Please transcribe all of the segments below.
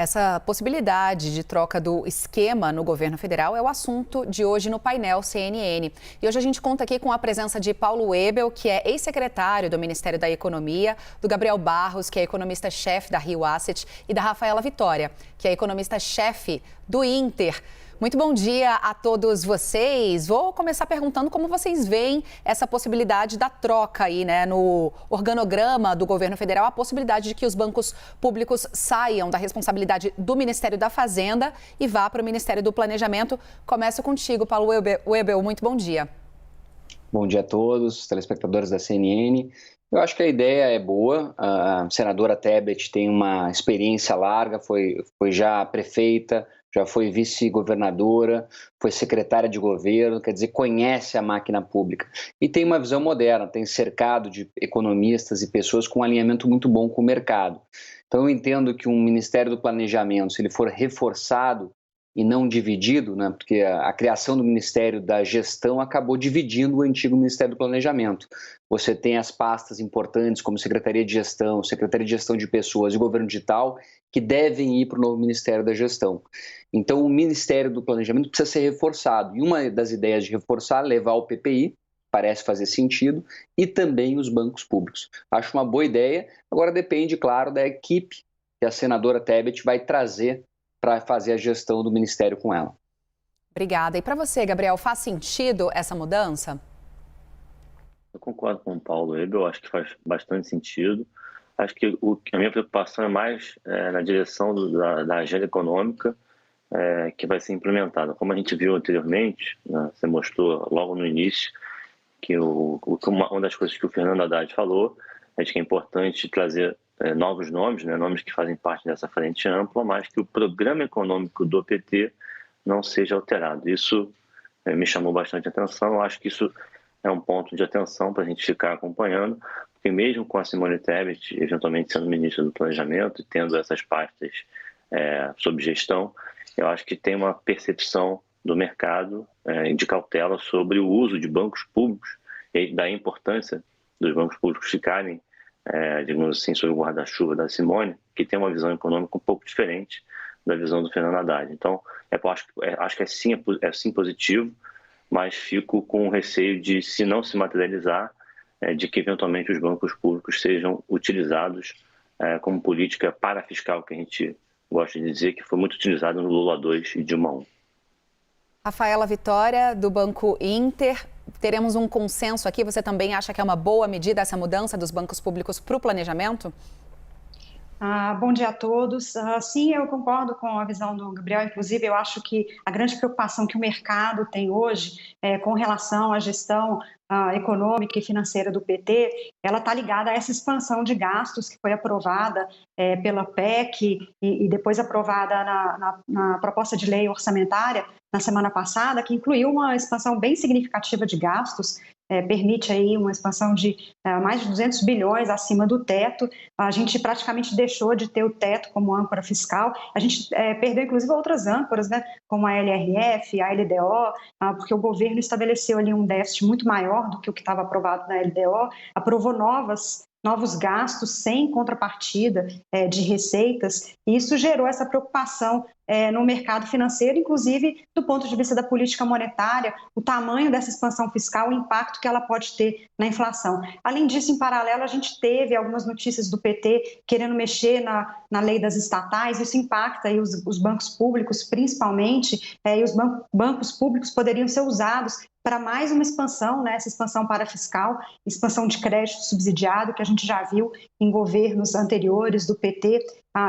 Essa possibilidade de troca do esquema no governo federal é o assunto de hoje no painel CNN. E hoje a gente conta aqui com a presença de Paulo Webel, que é ex-secretário do Ministério da Economia, do Gabriel Barros, que é economista-chefe da Rio Asset, e da Rafaela Vitória, que é economista-chefe do Inter. Muito bom dia a todos vocês. Vou começar perguntando como vocês veem essa possibilidade da troca aí, né, no organograma do governo federal, a possibilidade de que os bancos públicos saiam da responsabilidade do Ministério da Fazenda e vá para o Ministério do Planejamento. Começo contigo, Paulo Webel. Muito bom dia. Bom dia a todos, telespectadores da CNN. Eu acho que a ideia é boa. A senadora Tebet tem uma experiência larga, foi já prefeita, já foi vice-governadora, foi secretária de governo, quer dizer, conhece a máquina pública. E tem uma visão moderna, tem cercado de economistas e pessoas com um alinhamento muito bom com o mercado. Então eu entendo que um Ministério do Planejamento, se ele for reforçado e não dividido, né, porque a criação do Ministério da Gestão acabou dividindo o antigo Ministério do Planejamento. Você tem as pastas importantes como Secretaria de Gestão de Pessoas e Governo Digital, que devem ir para o novo Ministério da Gestão. Então, o Ministério do Planejamento precisa ser reforçado. E uma das ideias de reforçar é levar o PPI, parece fazer sentido, e também os bancos públicos. Acho uma boa ideia. Agora depende, claro, da equipe que a senadora Tebet vai trazer para fazer a gestão do Ministério com ela. Obrigada. E para você, Gabriel, faz sentido essa mudança? Eu concordo com o Paulo Webel, acho que faz bastante sentido. Acho que a minha preocupação é mais na direção da agenda econômica que vai ser implementada. Como a gente viu anteriormente, né, você mostrou logo no início, que uma das coisas que o Fernando Haddad falou é de que é importante trazer novos nomes, né, nomes que fazem parte dessa frente ampla, mas que o programa econômico do PT não seja alterado. Isso me chamou bastante atenção. Eu acho que isso é um ponto de atenção para a gente ficar acompanhando, porque mesmo com a Simone Tebet, eventualmente sendo ministra do Planejamento e tendo essas pastas sob gestão, eu acho que tem uma percepção do mercado de cautela sobre o uso de bancos públicos e da importância dos bancos públicos ficarem, digamos assim, sob o guarda-chuva da Simone, que tem uma visão econômica um pouco diferente da visão do Fernando Haddad. Então, acho que é sim positivo, mas fico com receio de, se não se materializar, de que eventualmente os bancos públicos sejam utilizados como política parafiscal, que a gente gosta de dizer, que foi muito utilizado no Lula 2 e Dilma 1. Rafaela Vitória, do Banco Inter. Teremos um consenso aqui. Você também acha que é uma boa medida essa mudança dos bancos públicos para o planejamento? Bom dia a todos. Sim, eu concordo com a visão do Gabriel. Inclusive, eu acho que a grande preocupação que o mercado tem hoje com relação à gestão econômica e financeira do PT, ela está ligada a essa expansão de gastos que foi aprovada pela PEC e depois aprovada na proposta de lei orçamentária na semana passada, que incluiu uma expansão bem significativa de gastos, permite aí uma expansão de mais de 200 bilhões acima do teto. A gente praticamente deixou de ter o teto como âncora fiscal. A gente perdeu, inclusive, outras âncoras, né, como a LRF, a LDO, porque o governo estabeleceu ali um déficit muito maior do que o que estava aprovado na LDO, aprovou novos gastos sem contrapartida de receitas, e isso gerou essa preocupação no mercado financeiro, inclusive do ponto de vista da política monetária, o tamanho dessa expansão fiscal, o impacto que ela pode ter na inflação. Além disso, em paralelo, a gente teve algumas notícias do PT querendo mexer na lei das estatais, isso impacta aí os bancos públicos, principalmente, e os bancos públicos poderiam ser usados para mais uma expansão, né, essa expansão parafiscal, expansão de crédito subsidiado, que a gente já viu em governos anteriores do PT.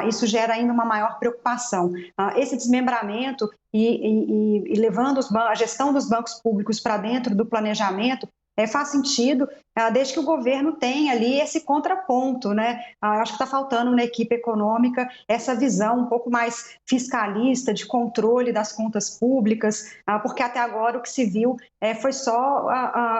Isso gera ainda uma maior preocupação. Esse desmembramento e levando a gestão dos bancos públicos para dentro do planejamento faz sentido, desde que o governo tenha ali esse contraponto, né? Acho que está faltando na equipe econômica essa visão um pouco mais fiscalista, de controle das contas públicas, porque até agora o que se viu foi só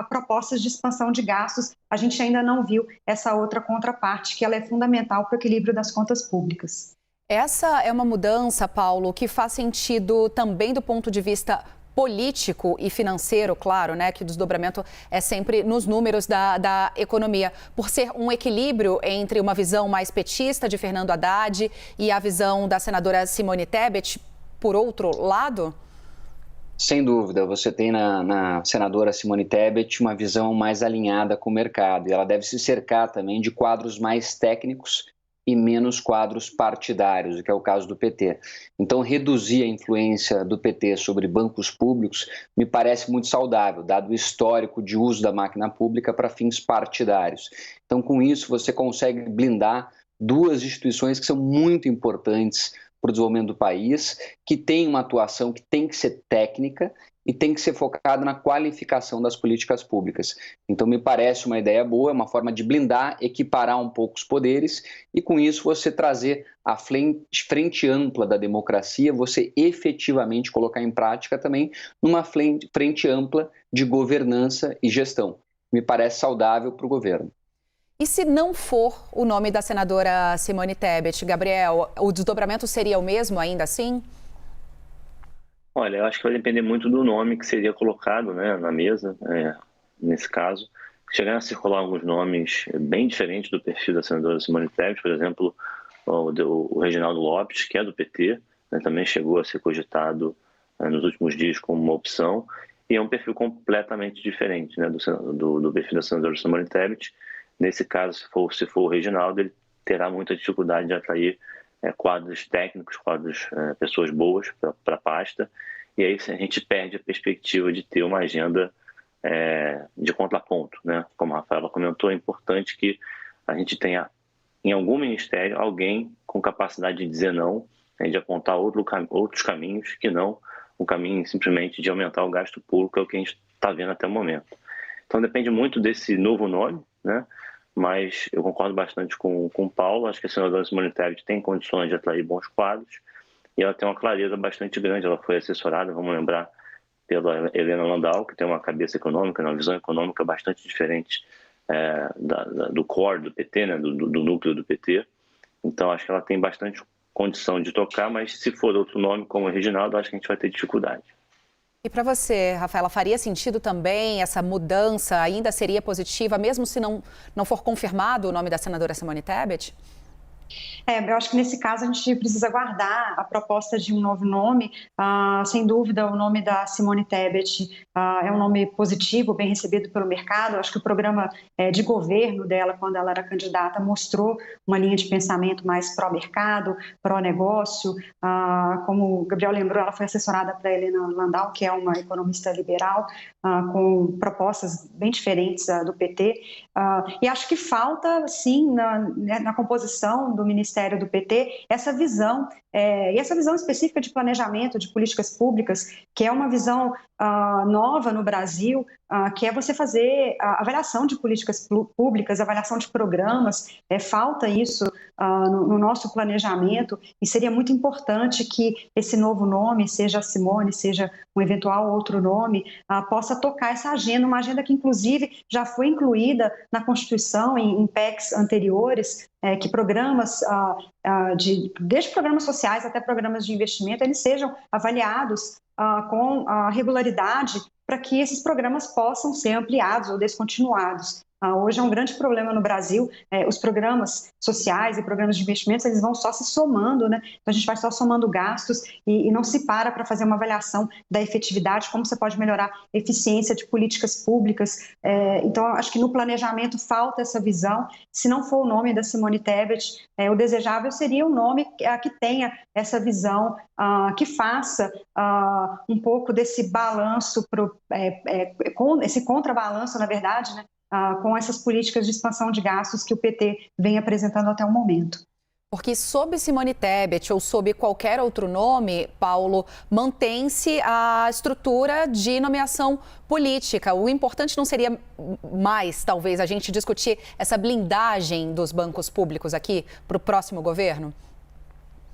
propostas de expansão de gastos. A gente ainda não viu essa outra contraparte, que ela é fundamental para o equilíbrio das contas públicas. Essa é uma mudança, Paulo, que faz sentido também do ponto de vista político e financeiro, claro, né, que o desdobramento é sempre nos números da economia, por ser um equilíbrio entre uma visão mais petista de Fernando Haddad e a visão da senadora Simone Tebet, por outro lado? Sem dúvida, você tem na senadora Simone Tebet uma visão mais alinhada com o mercado e ela deve se cercar também de quadros mais técnicos e menos quadros partidários, que é o caso do PT. Então, reduzir a influência do PT sobre bancos públicos me parece muito saudável, dado o histórico de uso da máquina pública para fins partidários. Então, com isso, você consegue blindar duas instituições que são muito importantes para o desenvolvimento do país, que tem uma atuação que tem que ser técnica e tem que ser focada na qualificação das políticas públicas. Então, me parece uma ideia boa, uma forma de blindar, equiparar um pouco os poderes e, com isso, você trazer a frente ampla da democracia, você efetivamente colocar em prática também numa frente ampla de governança e gestão. Me parece saudável para o governo. E se não for o nome da senadora Simone Tebet, Gabriel, o desdobramento seria o mesmo ainda assim? Olha, eu acho que vai depender muito do nome que seria colocado, né, na mesa, nesse caso. Chegaram a circular alguns nomes bem diferentes do perfil da senadora Simone Tebet, por exemplo, o Reginaldo Lopes, que é do PT, né, também chegou a ser cogitado nos últimos dias como uma opção, e é um perfil completamente diferente, né, do perfil da senadora Simone Tebet. Nesse caso, se for o Reginaldo, ele terá muita dificuldade de atrair quadros técnicos, pessoas boas para a pasta, e aí a gente perde a perspectiva de ter uma agenda de contraponto, né? Como a Rafaela comentou, é importante que a gente tenha em algum ministério alguém com capacidade de dizer não, né, de apontar outros caminhos que não o caminho simplesmente de aumentar o gasto público, é o que a gente está vendo até o momento. Então depende muito desse novo nome, né? Mas eu concordo bastante com o Paulo. Acho que a senadora Simone Tebet tem condições de atrair bons quadros e ela tem uma clareza bastante grande. Ela foi assessorada, vamos lembrar, pela Helena Landau, que tem uma cabeça econômica, uma visão econômica bastante diferente do core do PT, né, do núcleo do PT. Então acho que ela tem bastante condição de tocar, mas se for outro nome como o Reginaldo, acho que a gente vai ter dificuldade. E para você, Rafaela, faria sentido também essa mudança? Ainda seria positiva, mesmo se não for confirmado o nome da senadora Simone Tebet? Eu acho que nesse caso a gente precisa aguardar a proposta de um novo nome. Sem dúvida, o nome da Simone Tebet é um nome positivo, bem recebido pelo mercado. Acho que o programa de governo dela, quando ela era candidata, mostrou uma linha de pensamento mais pró-mercado, pró-negócio. Como o Gabriel lembrou, ela foi assessorada para Helena Landau, que é uma economista liberal, com propostas bem diferentes do PT. E acho que falta, sim, na composição do Ministério do PT, essa visão, e essa visão específica de planejamento de políticas públicas, que é uma visão nova no Brasil, que é você fazer a avaliação de políticas públicas, avaliação de programas. Falta isso no nosso planejamento e seria muito importante que esse novo nome, seja a Simone, seja um eventual outro nome, possa tocar essa agenda, uma agenda que inclusive já foi incluída na Constituição, em PECs anteriores, que programas, desde programas sociais até programas de investimento, eles sejam avaliados com regularidade para que esses programas possam ser ampliados ou descontinuados. Hoje é um grande problema no Brasil, os programas sociais e programas de investimentos, eles vão só se somando, né? Então a gente vai só somando gastos e não se para fazer uma avaliação da efetividade, como você pode melhorar a eficiência de políticas públicas. Então acho que no planejamento falta essa visão. Se não for o nome da Simone Tebet, o desejável seria um nome que tenha essa visão, que faça um pouco desse balanço, esse contrabalanço, na verdade, né? Com essas políticas de expansão de gastos que o PT vem apresentando até o momento. Porque sob Simone Tebet ou sob qualquer outro nome, Paulo, mantém-se a estrutura de nomeação política. O importante não seria mais, talvez, a gente discutir essa blindagem dos bancos públicos aqui para o próximo governo?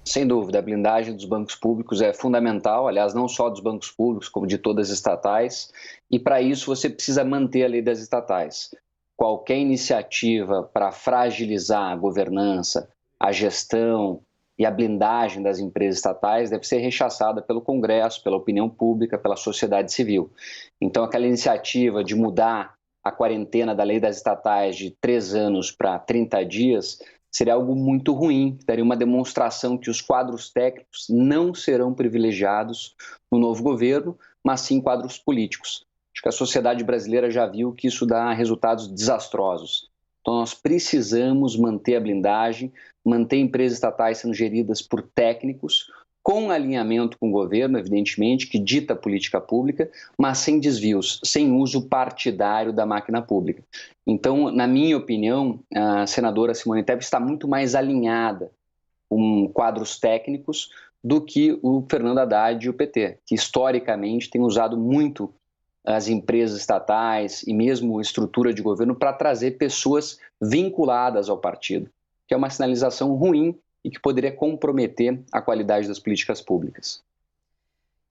Sem dúvida, a blindagem dos bancos públicos é fundamental, aliás, não só dos bancos públicos, como de todas as estatais, e para isso você precisa manter a lei das estatais. Qualquer iniciativa para fragilizar a governança, a gestão e a blindagem das empresas estatais deve ser rechaçada pelo Congresso, pela opinião pública, pela sociedade civil. Então, aquela iniciativa de mudar a quarentena da lei das estatais de 3 anos para 30 dias seria algo muito ruim, daria uma demonstração que os quadros técnicos não serão privilegiados no novo governo, mas sim quadros políticos. Acho que a sociedade brasileira já viu que isso dá resultados desastrosos. Então, nós precisamos manter a blindagem, manter empresas estatais sendo geridas por técnicos, com alinhamento com o governo, evidentemente, que dita a política pública, mas sem desvios, sem uso partidário da máquina pública. Então, na minha opinião, a senadora Simone Tebet está muito mais alinhada com quadros técnicos do que o Fernando Haddad e o PT, que historicamente têm usado muito as empresas estatais e mesmo estrutura de governo para trazer pessoas vinculadas ao partido, que é uma sinalização ruim e que poderia comprometer a qualidade das políticas públicas.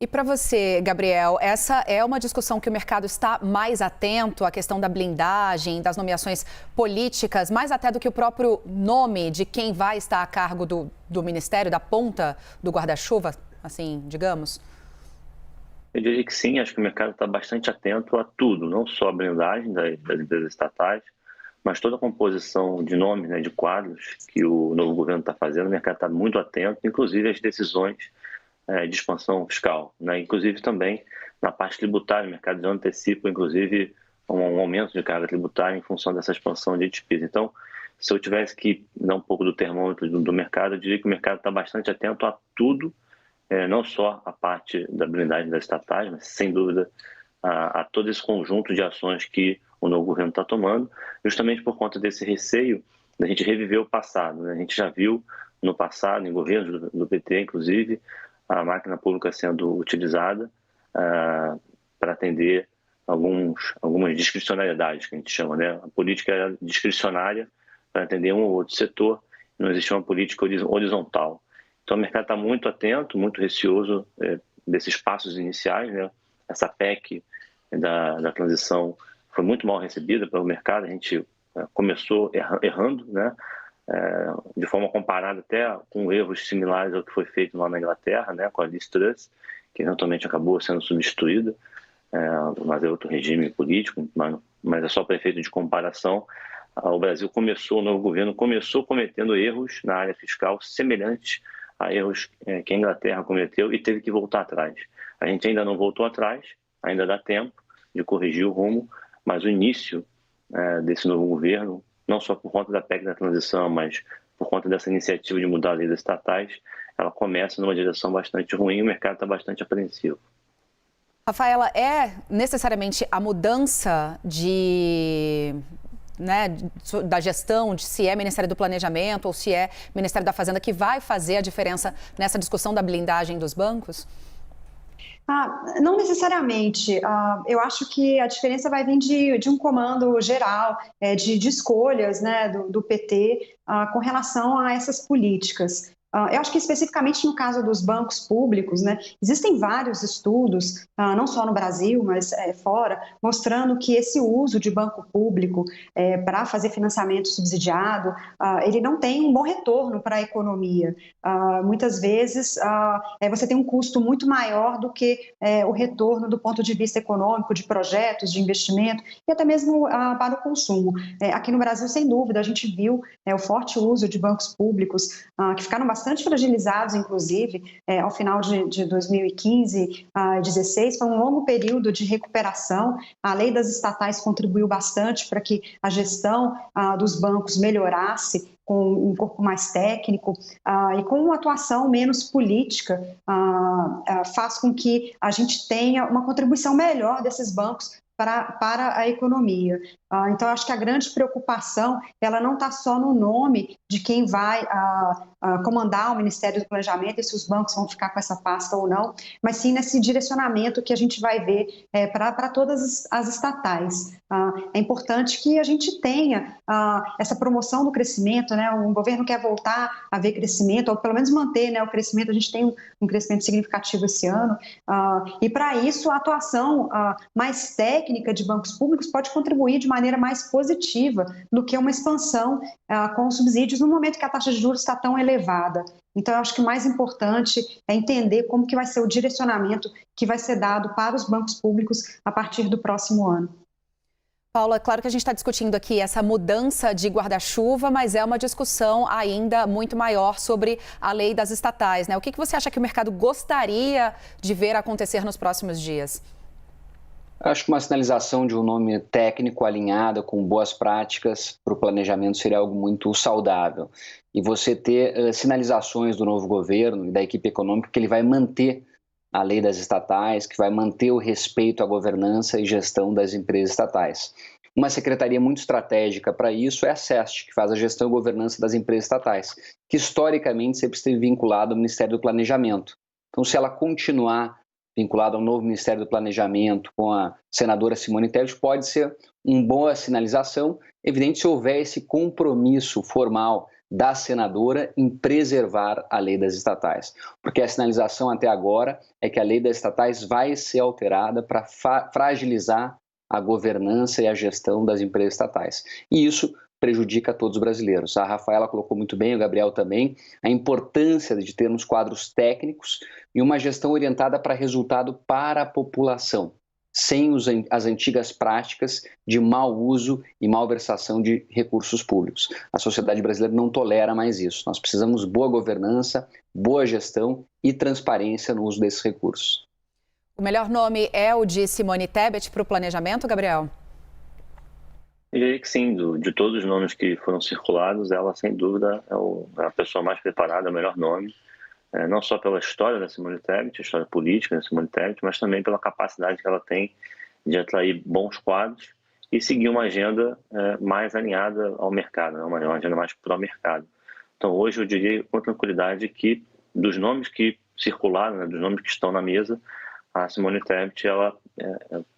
E para você, Gabriel, essa é uma discussão que o mercado está mais atento à questão da blindagem, das nomeações políticas, mais até do que o próprio nome de quem vai estar a cargo do ministério, da ponta do guarda-chuva, assim, digamos? Eu diria que sim, acho que o mercado está bastante atento a tudo, não só a blindagem das empresas estatais, mas toda a composição de nomes, né, de quadros que o novo governo está fazendo, o mercado está muito atento, inclusive às decisões de expansão fiscal, né? Inclusive também na parte tributária, o mercado já antecipa, inclusive, um aumento de carga tributária em função dessa expansão de despesa. Então, se eu tivesse que dar um pouco do termômetro do mercado, eu diria que o mercado está bastante atento a tudo, não só a parte da blindagem das estatais, mas sem dúvida a todo esse conjunto de ações que o novo governo está tomando, justamente por conta desse receio da gente reviver o passado, né? A gente já viu no passado, em governos do PT, inclusive, a máquina pública sendo utilizada para atender algumas discricionariedades, que a gente chama, né? A política era discricionária para atender um ou outro setor, não existia uma política horizontal. Então, o mercado está muito atento, muito receoso desses passos iniciais, né? Essa PEC da transição foi muito mal recebida pelo mercado, a gente começou errando, né? De forma comparada até com erros similares ao que foi feito lá na Inglaterra, né? Com a Liz Truss, que eventualmente acabou sendo substituída, mas é outro regime político, mas é só para efeito de comparação. O Brasil o novo governo começou cometendo erros na área fiscal semelhantes a erros que a Inglaterra cometeu e teve que voltar atrás. A gente ainda não voltou atrás, ainda dá tempo de corrigir o rumo, mas o início desse novo governo, não só por conta da PEC da transição, mas por conta dessa iniciativa de mudar a lei das estatais, ela começa numa direção bastante ruim e o mercado está bastante apreensivo. Rafaela, é necessariamente a mudança da gestão, de se é Ministério do Planejamento ou se é Ministério da Fazenda, que vai fazer a diferença nessa discussão da blindagem dos bancos? Não necessariamente. Eu acho que a diferença vai vir de um comando geral, de escolhas, né, do PT com relação a essas políticas. Eu acho que especificamente no caso dos bancos públicos, né, existem vários estudos, não só no Brasil, mas fora, mostrando que esse uso de banco público para fazer financiamento subsidiado, ele não tem um bom retorno para a economia. Muitas vezes você tem um custo muito maior do que o retorno do ponto de vista econômico, de projetos, de investimento e até mesmo para o consumo. Aqui no Brasil, sem dúvida, a gente viu o forte uso de bancos públicos que ficaram bastante fragilizados, inclusive, ao final de 2015 e 2016. Foi um longo período de recuperação. A lei das estatais contribuiu bastante para que a gestão dos bancos melhorasse, com um corpo mais técnico e com uma atuação menos política, faz com que a gente tenha uma contribuição melhor desses bancos para a economia. Então, acho que a grande preocupação, ela não está só no nome de quem vai comandar o Ministério do Planejamento e se os bancos vão ficar com essa pasta ou não, mas sim nesse direcionamento que a gente vai ver para todas as estatais. É importante que a gente tenha essa promoção do crescimento, né? O governo quer voltar a ver crescimento, ou pelo menos manter, né, o crescimento. A gente tem um crescimento significativo esse ano, e para isso a atuação mais técnica de bancos públicos pode contribuir de maneira mais positiva do que uma expansão com subsídios no momento que a taxa de juros está tão elevada. Então, eu acho que o mais importante é entender como que vai ser o direcionamento que vai ser dado para os bancos públicos a partir do próximo ano. Paula, claro que a gente está discutindo aqui essa mudança de guarda-chuva, mas é uma discussão ainda muito maior sobre a lei das estatais, né? O que você acha que o mercado gostaria de ver acontecer nos próximos dias? Acho que uma sinalização de um nome técnico alinhado com boas práticas para o planejamento seria algo muito saudável. E você ter sinalizações do novo governo e da equipe econômica que ele vai manter a lei das estatais, que vai manter o respeito à governança e gestão das empresas estatais. Uma secretaria muito estratégica para isso é a SEST, que faz a gestão e governança das empresas estatais, que historicamente sempre esteve vinculada ao Ministério do Planejamento. Então, se ela continuar vinculada ao novo Ministério do Planejamento com a senadora Simone Tebet, pode ser uma boa sinalização, evidente se houver esse compromisso formal da senadora em preservar a lei das estatais. Porque a sinalização até agora é que a lei das estatais vai ser alterada para fragilizar a governança e a gestão das empresas estatais. E isso prejudica todos os brasileiros. A Rafaela colocou muito bem, o Gabriel também, a importância de termos quadros técnicos e uma gestão orientada para resultado para a população, sem as antigas práticas de mau uso e malversação de recursos públicos. A sociedade brasileira não tolera mais isso. Nós precisamos de boa governança, boa gestão e transparência no uso desses recursos. O melhor nome é o de Simone Tebet para o planejamento, Gabriel? Eu diria que sim, de todos os nomes que foram circulados, ela sem dúvida é a pessoa mais preparada, é o melhor nome. Não só pela história da Simone Tebet, a história política da Simone Tebet, mas também pela capacidade que ela tem de atrair bons quadros e seguir uma agenda mais alinhada ao mercado, uma agenda mais pró-mercado. Então, hoje eu diria com tranquilidade que dos nomes que circularam, dos nomes que estão na mesa, a Simone Tebet ela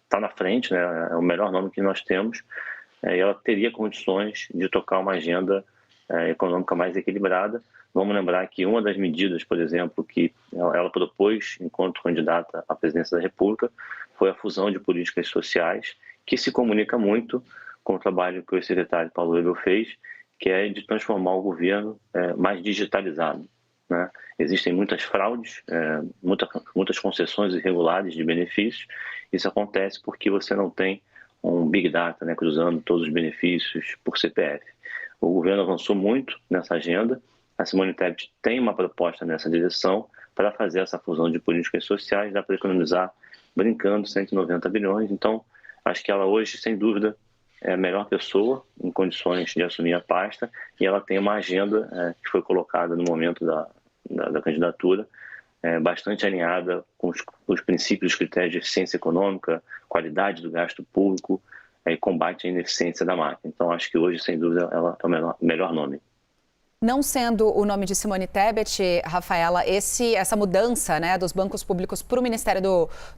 está na frente, é o melhor nome que nós temos, e ela teria condições de tocar uma agenda econômica mais equilibrada. Vamos lembrar que uma das medidas, por exemplo, que ela propôs enquanto candidata à presidência da República foi a fusão de políticas sociais, que se comunica muito com o trabalho que o secretário Paulo Webel fez, que é de transformar o governo mais digitalizado, né? Existem muitas fraudes, muitas concessões irregulares de benefícios. Isso acontece porque você não tem um Big Data, né, cruzando todos os benefícios por CPF. O governo avançou muito nessa agenda. A Simone Tebet tem uma proposta nessa direção para fazer essa fusão de políticas sociais, dá para economizar, brincando, 190 bilhões. Então, acho que ela hoje, sem dúvida, é a melhor pessoa em condições de assumir a pasta e ela tem uma agenda que foi colocada no momento da candidatura, bastante alinhada com os princípios e critérios de eficiência econômica, qualidade do gasto público e combate à ineficiência da máquina. Então, acho que hoje, sem dúvida, ela é o melhor nome. Não sendo o nome de Simone Tebet, Rafaela, essa mudança, né, dos bancos públicos para o Ministério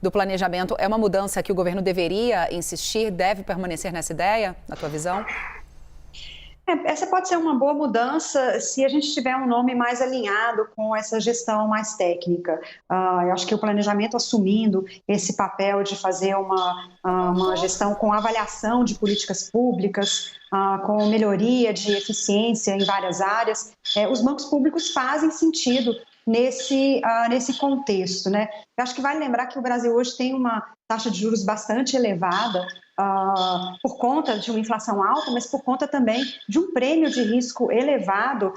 do Planejamento é uma mudança que o governo deveria insistir, deve permanecer nessa ideia, na tua visão? Essa pode ser uma boa mudança se a gente tiver um nome mais alinhado com essa gestão mais técnica. Eu acho que o planejamento assumindo esse papel de fazer uma gestão com avaliação de políticas públicas, com melhoria de eficiência em várias áreas, os bancos públicos fazem sentido nesse contexto, né? Eu acho que vale lembrar que o Brasil hoje tem uma taxa de juros bastante elevada, por conta de uma inflação alta, mas por conta também de um prêmio de risco elevado,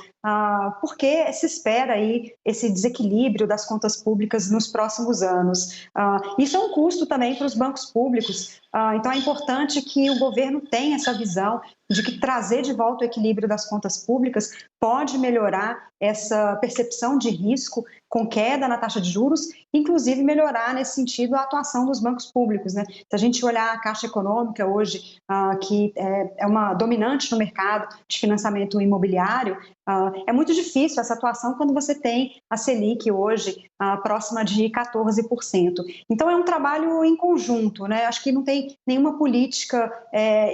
porque se espera aí esse desequilíbrio das contas públicas nos próximos anos. Isso é um custo também para os bancos públicos, então é importante que o governo tenha essa visão de que trazer de volta o equilíbrio das contas públicas pode melhorar essa percepção de risco com queda na taxa de juros, inclusive melhorar nesse sentido a atuação dos bancos públicos, né? Se a gente olhar a Caixa Econômica hoje, que é uma dominante no mercado de financiamento imobiliário, é muito difícil essa atuação quando você tem a Selic hoje próxima de 14%. Então é um trabalho em conjunto, né? Acho que não tem nenhuma política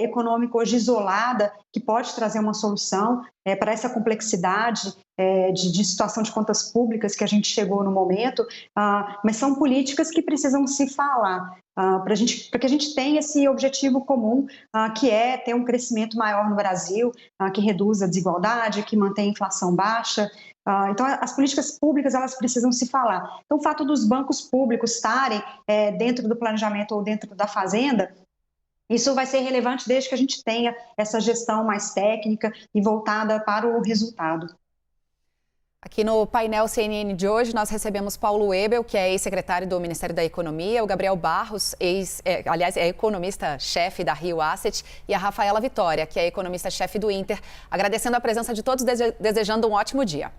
econômica hoje isolada que pode trazer uma solução para essa complexidade de situação de contas públicas que a gente chegou no momento, mas são políticas que precisam se falar para que a gente tenha esse objetivo comum, que é ter um crescimento maior no Brasil, que reduza a desigualdade, que mantenha a inflação baixa Então, as políticas públicas, elas precisam se falar. Então, o fato dos bancos públicos estarem dentro do planejamento ou dentro da fazenda, isso vai ser relevante desde que a gente tenha essa gestão mais técnica e voltada para o resultado. Aqui no painel CNN de hoje, nós recebemos Paulo Ebel, que é ex-secretário do Ministério da Economia, o Gabriel Barros, é economista-chefe da Rio Asset, e a Rafaela Vitória, que é economista-chefe do Inter. Agradecendo a presença de todos, desejando um ótimo dia.